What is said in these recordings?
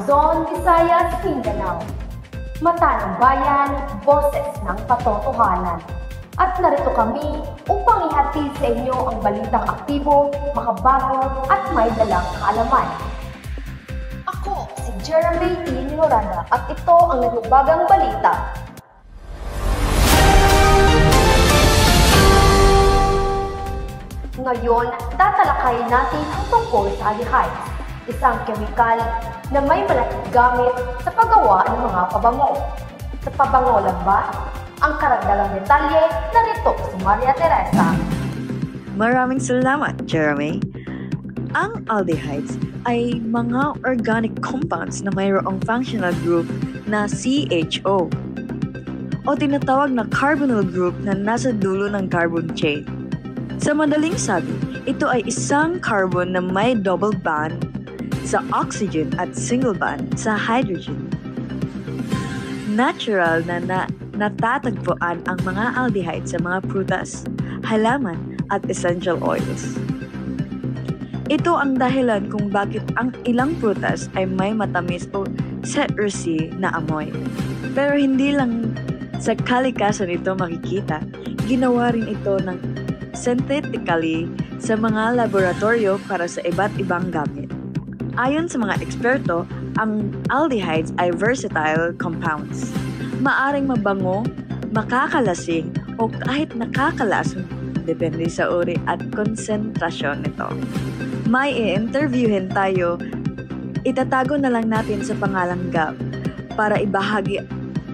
Luzon, Visayas, Mindanao. Mata ng bayan, boses ng katotohanan. At narito kami upang ihatid sa inyo ang balitang aktibo, makabago at may dalang kaalaman. Ako si Jeremy E. Ninorada at ito ang nagbabagang balita. Ngayon, tatalakayin natin ang tungkol sa aldehydes, isang kemikal na may malaking gamit sa paggawa ng mga pabango. Sa pabango lang ba? Ang karagdagang detalye narito si Maria Teresa. Maraming salamat, Jeremy. Ang aldehydes ay mga organic compounds na mayroong functional group na CHO o tinatawag na carbonyl group na nasa dulo ng carbon chain. Sa madaling sabi, ito ay isang carbon na may double bond sa oxygen at single bond sa hydrogen. Natural na natatagpuan ang mga aldehydes sa mga prutas, halaman at essential oils. Ito ang dahilan kung bakit ang ilang prutas ay may matamis o citrusy na amoy. Pero hindi lang sa kalikasan ito makikita, ginawa rin ito ng synthetically sa mga laboratorio para sa iba't ibang gamit. Ayon sa mga eksperto, ang aldehydes ay versatile compounds. Maaring mabango, makakalasing, o kahit nakakalasong, depende sa uri at konsentrasyon nito. May i-interviewin tayo, itatago na lang natin sa pangalang Gab para ibahagi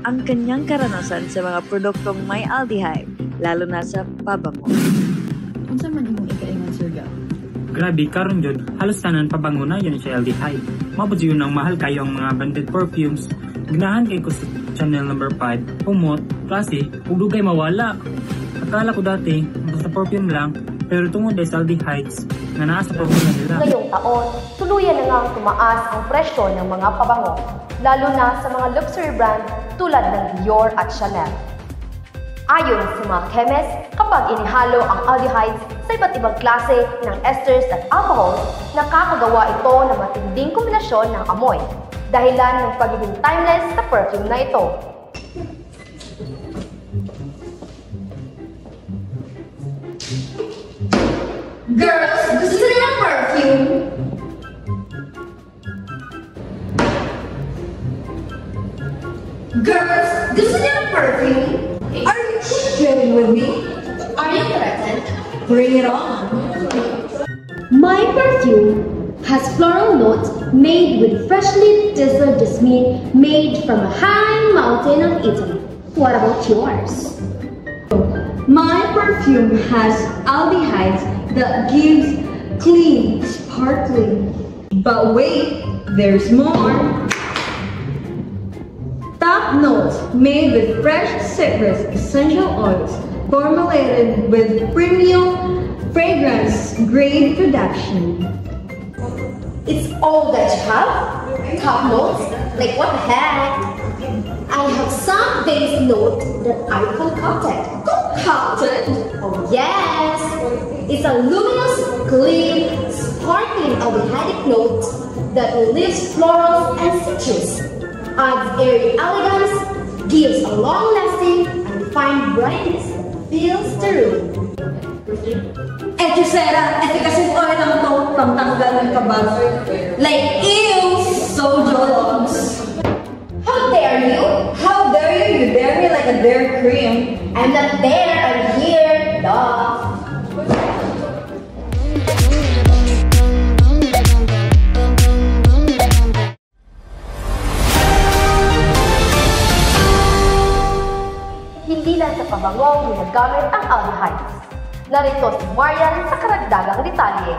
ang kanyang karanasan sa mga produktong may aldehyde, lalo na sa pabango. Unsa man imong ikaingon, Sir Gab? Grabe, karon jud halos tanan pabango na yun siya aldehyde. Mabot yun ang mahal kayo ang mga branded perfumes. Ganahan kay ko sa Chanel No. 5, pumot, klase, ug dugay mawala. Akala ko dati, basta perfume lang, pero tungod sa aldehydes na naa sa perfume nila. Ngayong taon, tuluyan na ngang tumaas ang presyo ng mga pabango, lalo na sa mga luxury brand tulad ng Dior at Chanel. Ayon sa mga chemist, kapag inihalo ang aldehydes sa iba't ibang klase ng esters at alcohols, nakakagawa ito ng matinding kombinasyon ng amoy, dahilan ng pagiging timeless sa perfume na ito. Girls, gusto nila ng perfume? Girls, gusto nila ng perfume? Are you kidding with me? Are you threatened? Bring it on! My perfume has floral notes made with freshly distilled jasmine made from a high mountain of Italy. What about yours? My perfume has aldehydes that gives clean, sparkling. But wait, there's more! Top notes made with fresh citrus essential oils formulated with premium fragrance grade production. It's all that you have? Top notes? Like what the heck? I have some base note that I concocted. Concocted? Oh yes! It's a luminous, clean, sparkling aldehydic note that leaves florals and citrus, adds airy elegance, gives a long-lasting and refined brightness that fills the room. Etcetera, efficacy oil ang to, pangtanggal ng kabag. Like, ew, so jollogs. How dare you? How dare you? You dare me like a dare cream. I'm not there, I'm here, duh. Hindi lang sa pabango ginagamit ang aldehydes. Narito si Marian sa karagdagang detalye.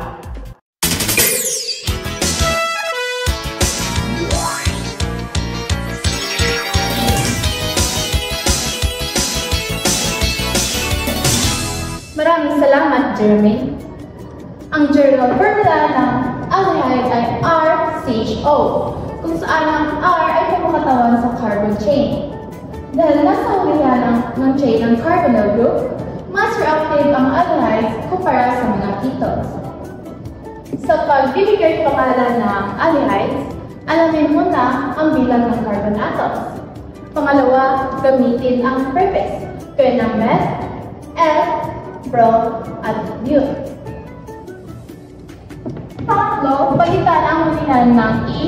Maraming salamat, Jeremy. Ang journal formula ng aldehyde ay RCHO, kung saan ang R ay pumakatawan sa carbon chain. Dahil nasa ulihan ng chain ng carbonyl group, mas reactive ang aldehydes kumpara sa mga ketones. Sa pagbibigay pangalan ng aldehydes, Alamin muna ang bilang ng carbon atoms. Pangalawa, gamitin ang purpose. Gawin ng meth, F, Pro, at Mute. Pangatlo, palitan ang hulihan ng E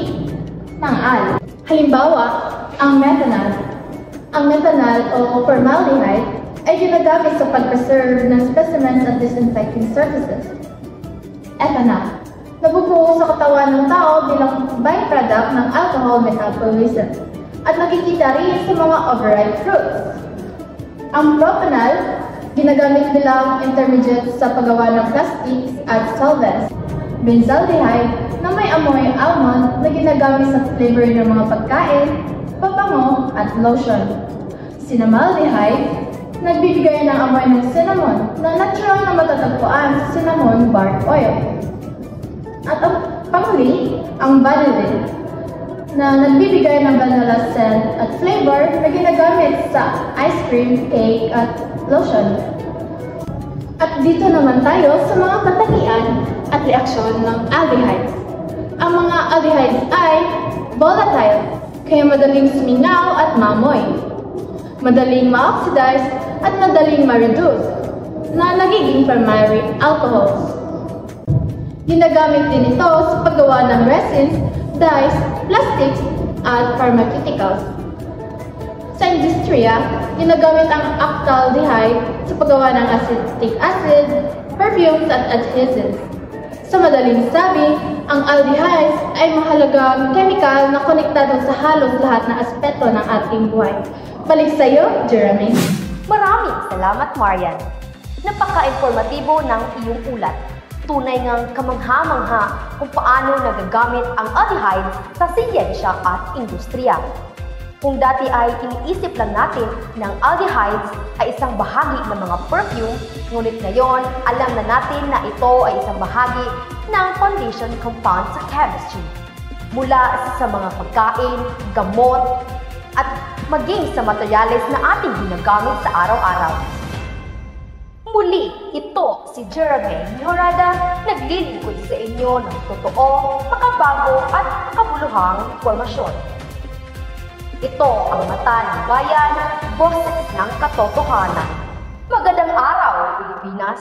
ng Al. Halimbawa, ang methanol. Ang methanol o formaldehyde ay ginagamit sa pag-preserve ng specimens at disinfecting surfaces. Ethanol. Nabubuo sa katawan ng tao bilang byproduct ng alcohol metabolism at nakikita rin sa mga overripe fruits. Ang propanol, ginagamit bilang intermediate sa paggawa ng plastics at solvents. Benzaldehyde na may amoy almond na ginagamit sa flavor ng mga pagkain, pabango at lotion. Cinnamaldehyde, nagbibigay ng amoy ng cinnamon na natural na matatagpuan sa cinnamon bark oil. At ang panghuli, ang vanillin, na nagbibigay ng vanilla scent at flavor na ginagamit sa ice cream, cake, at lotion. At dito naman tayo sa mga katangian at reaksyon ng aldehydes. Ang mga aldehydes ay volatile, kaya madaling sumingaw at mamoy, madaling ma-oxidize at madaling ma-reduce, na nagiging primary alcohols. Ginagamit din ito sa paggawa ng resins, dyes, plastics, at pharmaceuticals. Sa industriya, ginagamit ang actaldehyde sa paggawa ng acetic acid, perfumes, at adhesives. Sa madaling sabi, ang aldehydes ay mahalagang chemical na konektado sa halos lahat ng aspeto ng ating buhay. Balik sa iyo, Jeremy. Maraming salamat, Marian. Napaka-informatibo ng iyong ulat. Tunay ngang kamangha-mangha kung paano nagagamit ang aldehydes sa siyensya at industriya. Kung dati ay iniisip lang natin ng aldehydes ay isang bahagi ng mga perfume, ngunit ngayon alam na natin na ito ay isang bahagi ng foundation compound sa chemistry. Mula sa mga pagkain, gamot, at maging sa materyales na ating ginagamit sa araw-araw. Muli, ito si Jeremy Mejorada, naglilingkod sa inyo ng totoo, makabago at makabuluhang impormasyon. Ito ang mata ng bayan, boses ng katotohanan. Magandang araw, Pilipinas!